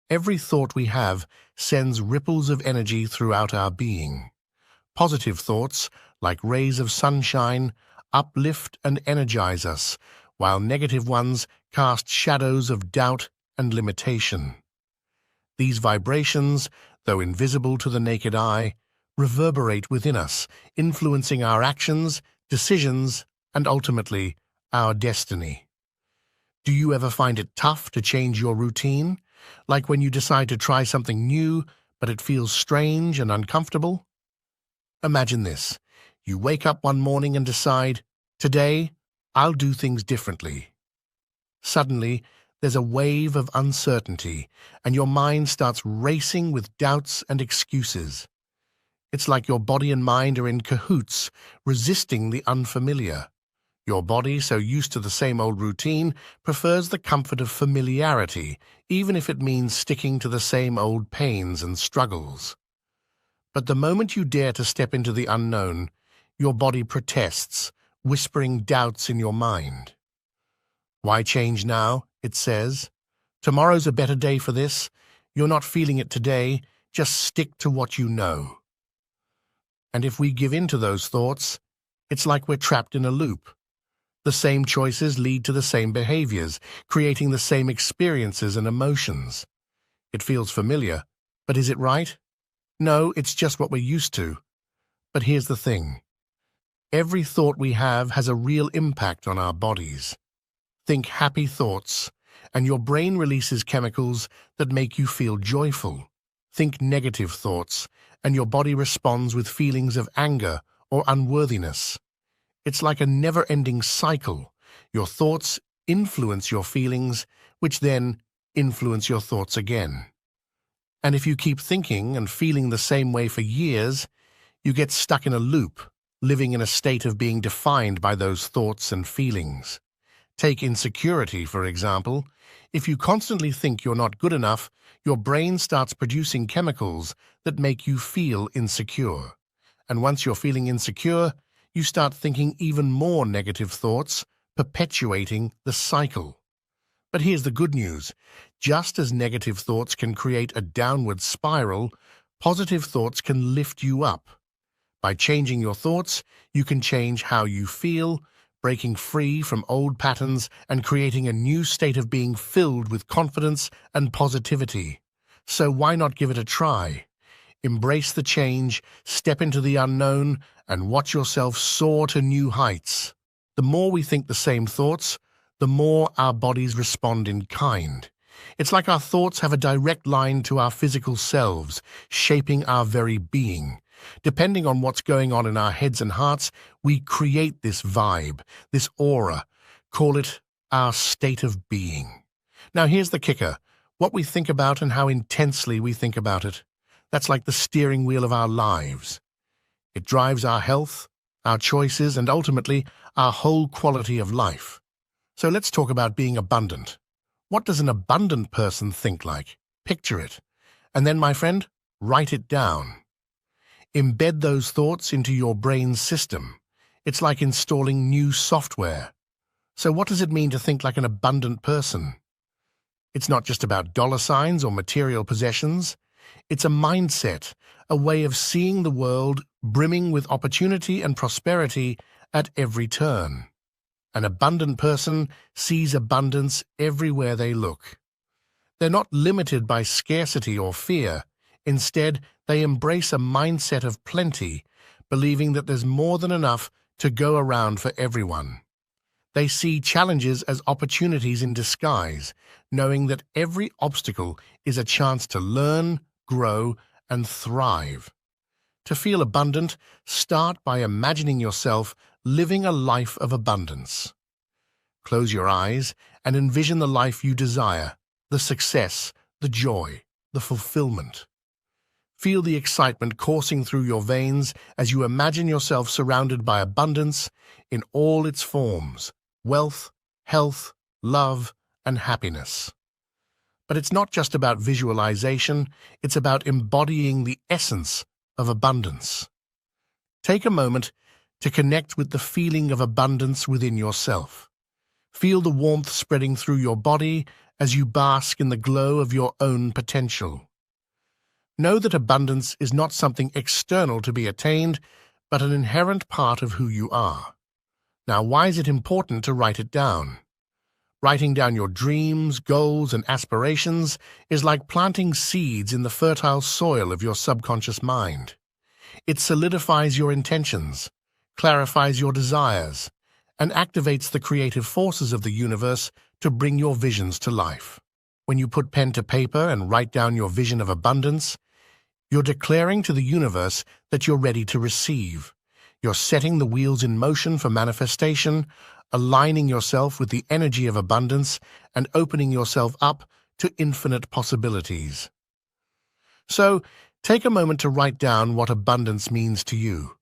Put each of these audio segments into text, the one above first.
Every thought we have sends ripples of energy throughout our being. Positive thoughts, like rays of sunshine, uplift and energize us, while negative ones cast shadows of doubt and limitation. These vibrations, though invisible to the naked eye, reverberate within us, influencing our actions, decisions, and ultimately, our destiny. Do you ever find it tough to change your routine? Like when you decide to try something new, but it feels strange and uncomfortable? Imagine this. You wake up one morning and decide, today, I'll do things differently. Suddenly, there's a wave of uncertainty, and your mind starts racing with doubts and excuses. It's like your body and mind are in cahoots, resisting the unfamiliar. Your body, so used to the same old routine, prefers the comfort of familiarity, even if it means sticking to the same old pains and struggles. But the moment you dare to step into the unknown, your body protests, whispering doubts in your mind. Why change now? It says. Tomorrow's a better day for this. You're not feeling it today. Just stick to what you know. And if we give in to those thoughts, it's like we're trapped in a loop. The same choices lead to the same behaviors, creating the same experiences and emotions. It feels familiar, but is it right? No, it's just what we're used to. But here's the thing. Every thought we have has a real impact on our bodies. Think happy thoughts, and your brain releases chemicals that make you feel joyful. Think negative thoughts, and your body responds with feelings of anger or unworthiness. It's like a never-ending cycle. Your thoughts influence your feelings, which then influence your thoughts again. And if you keep thinking and feeling the same way for years, you get stuck in a loop, living in a state of being defined by those thoughts and feelings. Take insecurity, for example. If you constantly think you're not good enough, your brain starts producing chemicals that make you feel insecure. And once you're feeling insecure, you start thinking even more negative thoughts, perpetuating the cycle. But here's the good news. Just as negative thoughts can create a downward spiral, positive thoughts can lift you up. By changing your thoughts, you can change how you feel, breaking free from old patterns and creating a new state of being filled with confidence and positivity. So why not give it a try? Embrace the change, step into the unknown, and watch yourself soar to new heights. The more we think the same thoughts, the more our bodies respond in kind. It's like our thoughts have a direct line to our physical selves, shaping our very being. Depending on what's going on in our heads and hearts, we create this vibe, this aura. Call it our state of being. Now here's the kicker. What we think about and how intensely we think about it. That's like the steering wheel of our lives. It drives our health, our choices, and ultimately our whole quality of life. So let's talk about being abundant. What does an abundant person think like? Picture it. And then, my friend, write it down. Embed those thoughts into your brain's system. It's like installing new software. So what does it mean to think like an abundant person? It's not just about dollar signs or material possessions. It's a mindset, a way of seeing the world brimming with opportunity and prosperity at every turn. An abundant person sees abundance everywhere they look. They're not limited by scarcity or fear. Instead, they embrace a mindset of plenty, believing that there's more than enough to go around for everyone. They see challenges as opportunities in disguise, knowing that every obstacle is a chance to learn, grow, and thrive. To feel abundant, start by imagining yourself living a life of abundance. Close your eyes and envision the life you desire, the success, the joy, the fulfillment. Feel the excitement coursing through your veins as you imagine yourself surrounded by abundance in all its forms: wealth, health, love, and happiness. But it's not just about visualization, it's about embodying the essence of abundance. Take a moment to connect with the feeling of abundance within yourself. Feel the warmth spreading through your body as you bask in the glow of your own potential. Know that abundance is not something external to be attained, but an inherent part of who you are. Now, why is it important to write it down? Writing down your dreams, goals, and aspirations is like planting seeds in the fertile soil of your subconscious mind. It solidifies your intentions, clarifies your desires, and activates the creative forces of the universe to bring your visions to life. When you put pen to paper and write down your vision of abundance, you're declaring to the universe that you're ready to receive. You're setting the wheels in motion for manifestation, aligning yourself with the energy of abundance, and opening yourself up to infinite possibilities. So, take a moment to write down what abundance means to you.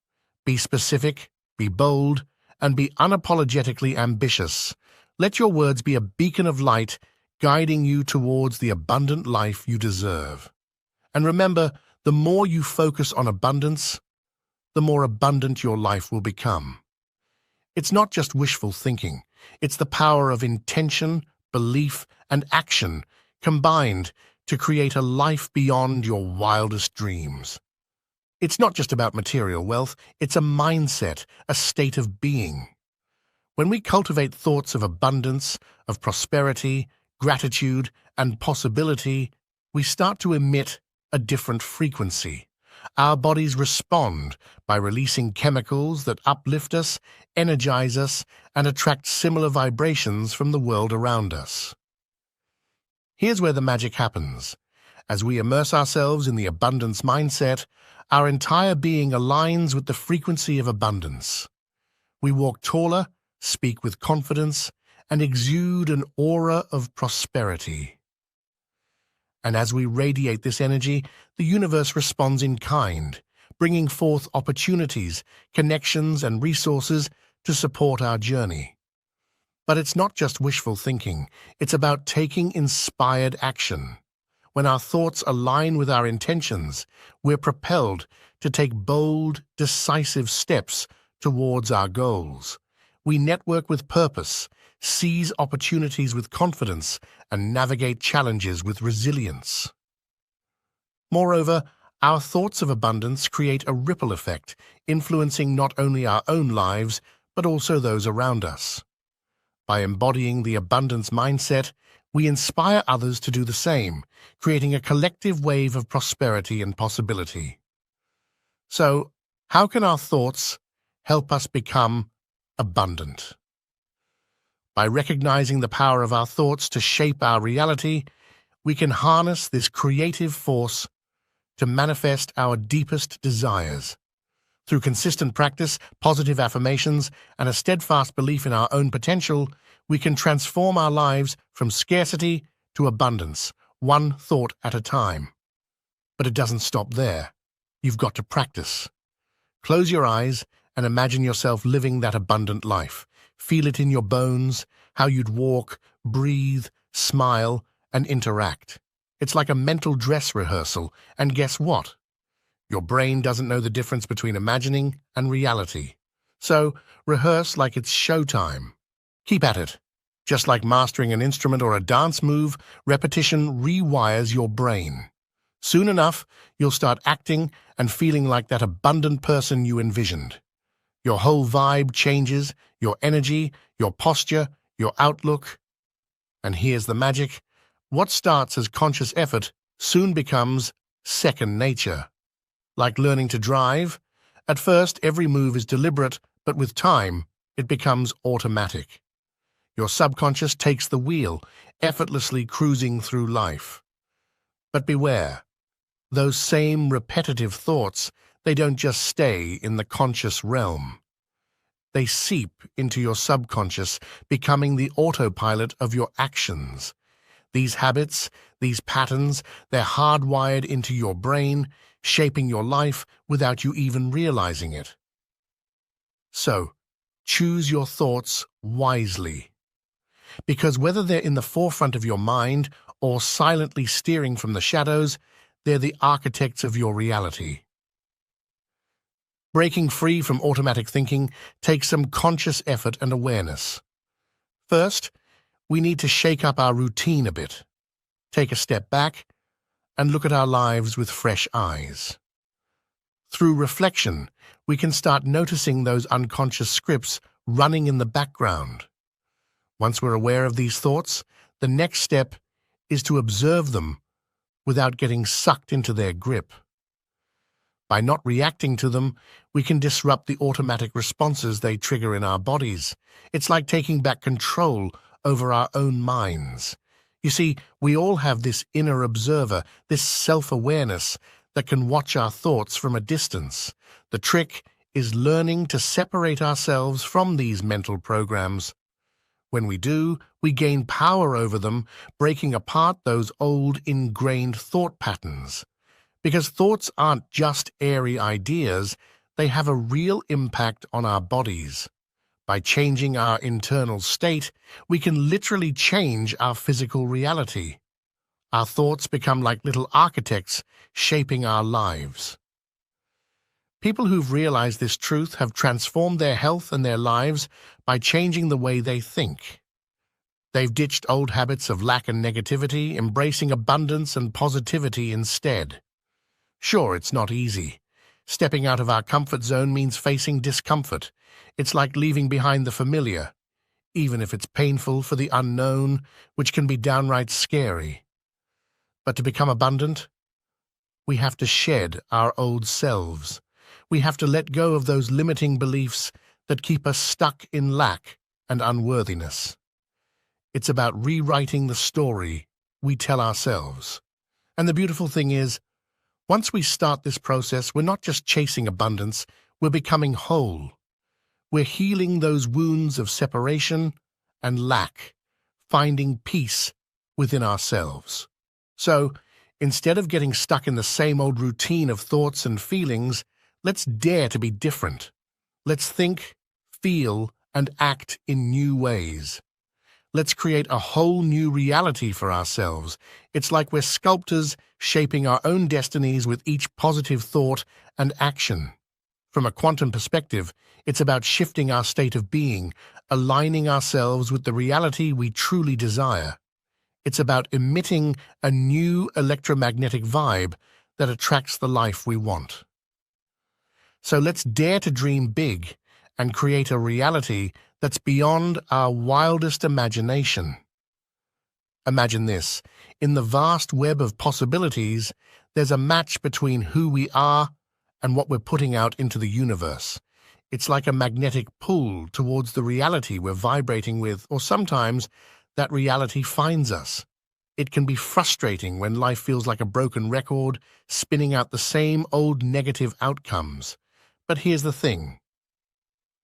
Be specific, be bold, and be unapologetically ambitious. Let your words be a beacon of light, guiding you towards the abundant life you deserve. And remember, the more you focus on abundance, the more abundant your life will become. It's not just wishful thinking. It's the power of intention, belief, and action combined to create a life beyond your wildest dreams. It's not just about material wealth. It's a mindset, a state of being. When we cultivate thoughts of abundance, of prosperity, gratitude, and possibility, we start to emit a different frequency. Our bodies respond by releasing chemicals that uplift us, energize us, and attract similar vibrations from the world around us. Here's where the magic happens. As we immerse ourselves in the abundance mindset, our entire being aligns with the frequency of abundance. We walk taller, speak with confidence, and exude an aura of prosperity. And as we radiate this energy, the universe responds in kind, bringing forth opportunities, connections, and resources to support our journey. But it's not just wishful thinking. It's about taking inspired action. When our thoughts align with our intentions, we're propelled to take bold, decisive steps towards our goals. We network with purpose, seize opportunities with confidence, and navigate challenges with resilience. Moreover, our thoughts of abundance create a ripple effect, influencing not only our own lives, but also those around us. By embodying the abundance mindset, we inspire others to do the same, creating a collective wave of prosperity and possibility. So, how can our thoughts help us become abundant? By recognizing the power of our thoughts to shape our reality, we can harness this creative force to manifest our deepest desires. Through consistent practice, positive affirmations, and a steadfast belief in our own potential, we can transform our lives from scarcity to abundance, one thought at a time. But it doesn't stop there. You've got to practice. Close your eyes and imagine yourself living that abundant life. Feel it in your bones, how you'd walk, breathe, smile, and interact. It's like a mental dress rehearsal, and guess what? Your brain doesn't know the difference between imagining and reality. So, rehearse like it's showtime. Keep at it. Just like mastering an instrument or a dance move, repetition rewires your brain. Soon enough, you'll start acting and feeling like that abundant person you envisioned. Your whole vibe changes, your energy, your posture, your outlook. And here's the magic. What starts as conscious effort soon becomes second nature. Like learning to drive, at first every move is deliberate, but with time, it becomes automatic. Your subconscious takes the wheel, effortlessly cruising through life. But beware, those same repetitive thoughts, they don't just stay in the conscious realm. They seep into your subconscious, becoming the autopilot of your actions. These habits, these patterns, they're hardwired into your brain, shaping your life without you even realizing it. So, choose your thoughts wisely. Because whether they're in the forefront of your mind or silently steering from the shadows, they're the architects of your reality. Breaking free from automatic thinking takes some conscious effort and awareness. First, we need to shake up our routine a bit, take a step back, and look at our lives with fresh eyes. Through reflection, we can start noticing those unconscious scripts running in the background. Once we're aware of these thoughts, the next step is to observe them without getting sucked into their grip. By not reacting to them, we can disrupt the automatic responses they trigger in our bodies. It's like taking back control over our own minds. You see, we all have this inner observer, this self-awareness that can watch our thoughts from a distance. The trick is learning to separate ourselves from these mental programs. When we do, we gain power over them, breaking apart those old ingrained thought patterns. Because thoughts aren't just airy ideas, they have a real impact on our bodies. By changing our internal state, we can literally change our physical reality. Our thoughts become like little architects shaping our lives. People who've realized this truth have transformed their health and their lives by changing the way they think. They've ditched old habits of lack and negativity, embracing abundance and positivity instead. Sure, it's not easy. Stepping out of our comfort zone means facing discomfort. It's like leaving behind the familiar, even if it's painful for the unknown, which can be downright scary. But to become abundant, we have to shed our old selves. We have to let go of those limiting beliefs that keep us stuck in lack and unworthiness. It's about rewriting the story we tell ourselves. And the beautiful thing is, once we start this process, we're not just chasing abundance, we're becoming whole. We're healing those wounds of separation and lack, finding peace within ourselves. So, instead of getting stuck in the same old routine of thoughts and feelings, let's dare to be different. Let's think, feel, and act in new ways. Let's create a whole new reality for ourselves. It's like we're sculptors shaping our own destinies with each positive thought and action. From a quantum perspective, it's about shifting our state of being, aligning ourselves with the reality we truly desire. It's about emitting a new electromagnetic vibe that attracts the life we want. So let's dare to dream big and create a reality that's beyond our wildest imagination. Imagine this. In the vast web of possibilities, there's a match between who we are and what we're putting out into the universe. It's like a magnetic pull towards the reality we're vibrating with, or sometimes that reality finds us. It can be frustrating when life feels like a broken record, spinning out the same old negative outcomes. But here's the thing.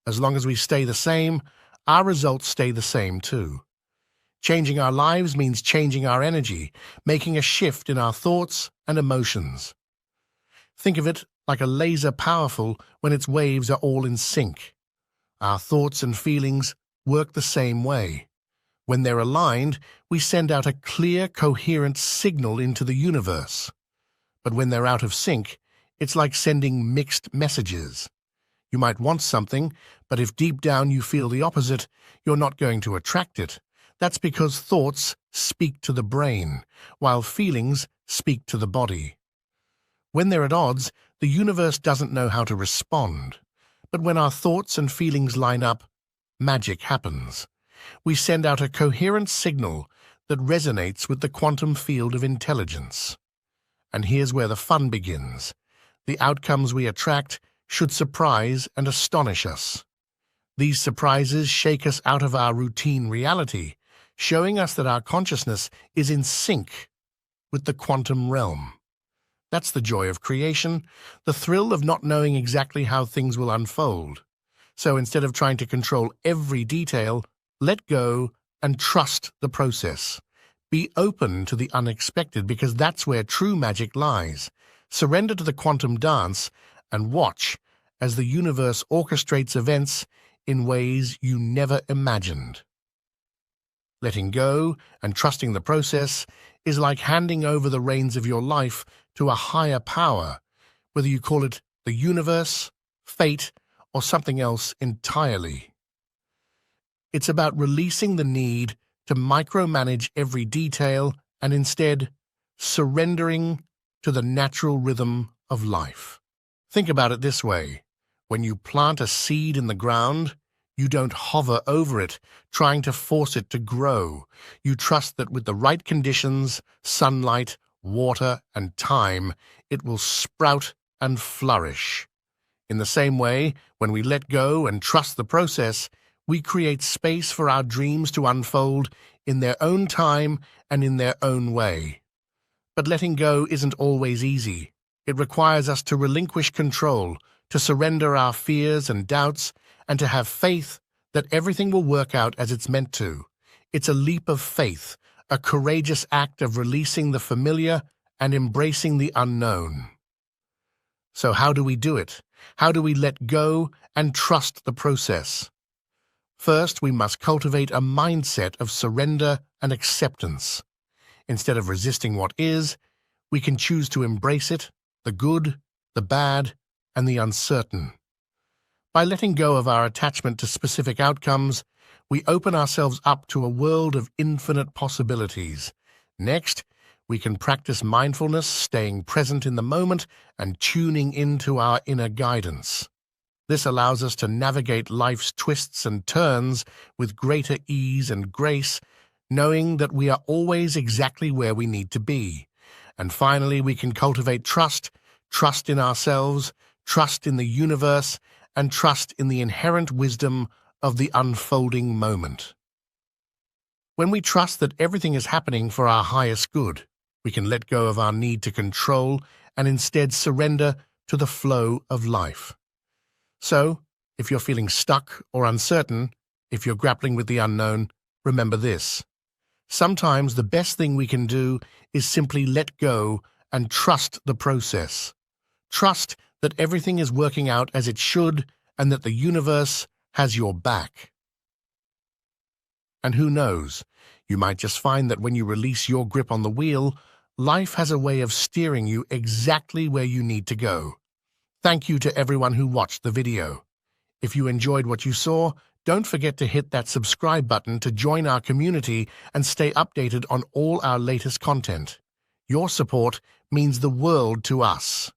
As long as we stay the same, our results stay the same too. Changing our lives means changing our energy, making a shift in our thoughts and emotions. Think of it like a laser powerful when its waves are all in sync. Our thoughts and feelings work the same way. When they're aligned, we send out a clear, coherent signal into the universe. But when they're out of sync, it's like sending mixed messages. You might want something, but if deep down you feel the opposite, you're not going to attract it. That's because thoughts speak to the brain, while feelings speak to the body. When they're at odds, the universe doesn't know how to respond. But when our thoughts and feelings line up, magic happens. We send out a coherent signal that resonates with the quantum field of intelligence. And here's where the fun begins. The outcomes we attract should surprise and astonish us. These surprises shake us out of our routine reality, showing us that our consciousness is in sync with the quantum realm. That's the joy of creation, the thrill of not knowing exactly how things will unfold. So instead of trying to control every detail, let go and trust the process. Be open to the unexpected, because that's where true magic lies. Surrender to the quantum dance and watch as the universe orchestrates events in ways you never imagined. Letting go and trusting the process is like handing over the reins of your life to a higher power, whether you call it the universe, fate, or something else entirely. It's about releasing the need to micromanage every detail and instead surrendering to the natural rhythm of life. Think about it this way. When you plant a seed in the ground, you don't hover over it, trying to force it to grow. You trust that with the right conditions, sunlight, water, and time, it will sprout and flourish. In the same way, when we let go and trust the process, we create space for our dreams to unfold in their own time and in their own way. But letting go isn't always easy. It requires us to relinquish control, to surrender our fears and doubts, and to have faith that everything will work out as it's meant to. It's a leap of faith, a courageous act of releasing the familiar and embracing the unknown. So how do we do it? How do we let go and trust the process? First, we must cultivate a mindset of surrender and acceptance. Instead of resisting what is, we can choose to embrace it, the good, the bad, and the uncertain. By letting go of our attachment to specific outcomes, we open ourselves up to a world of infinite possibilities. Next, we can practice mindfulness, staying present in the moment and tuning into our inner guidance. This allows us to navigate life's twists and turns with greater ease and grace, knowing that we are always exactly where we need to be. And finally, we can cultivate trust in ourselves, trust in the universe, and trust in the inherent wisdom of the unfolding moment. When we trust that everything is happening for our highest good, we can let go of our need to control and instead surrender to the flow of life. So, if you're feeling stuck or uncertain, if you're grappling with the unknown, remember this. Sometimes the best thing we can do is simply let go and trust the process. Trust that everything is working out as it should and that the universe has your back. And who knows, you might just find that when you release your grip on the wheel, life has a way of steering you exactly where you need to go. Thank you to everyone who watched the video. If you enjoyed what you saw, don't forget to hit that subscribe button to join our community and stay updated on all our latest content. Your support means the world to us.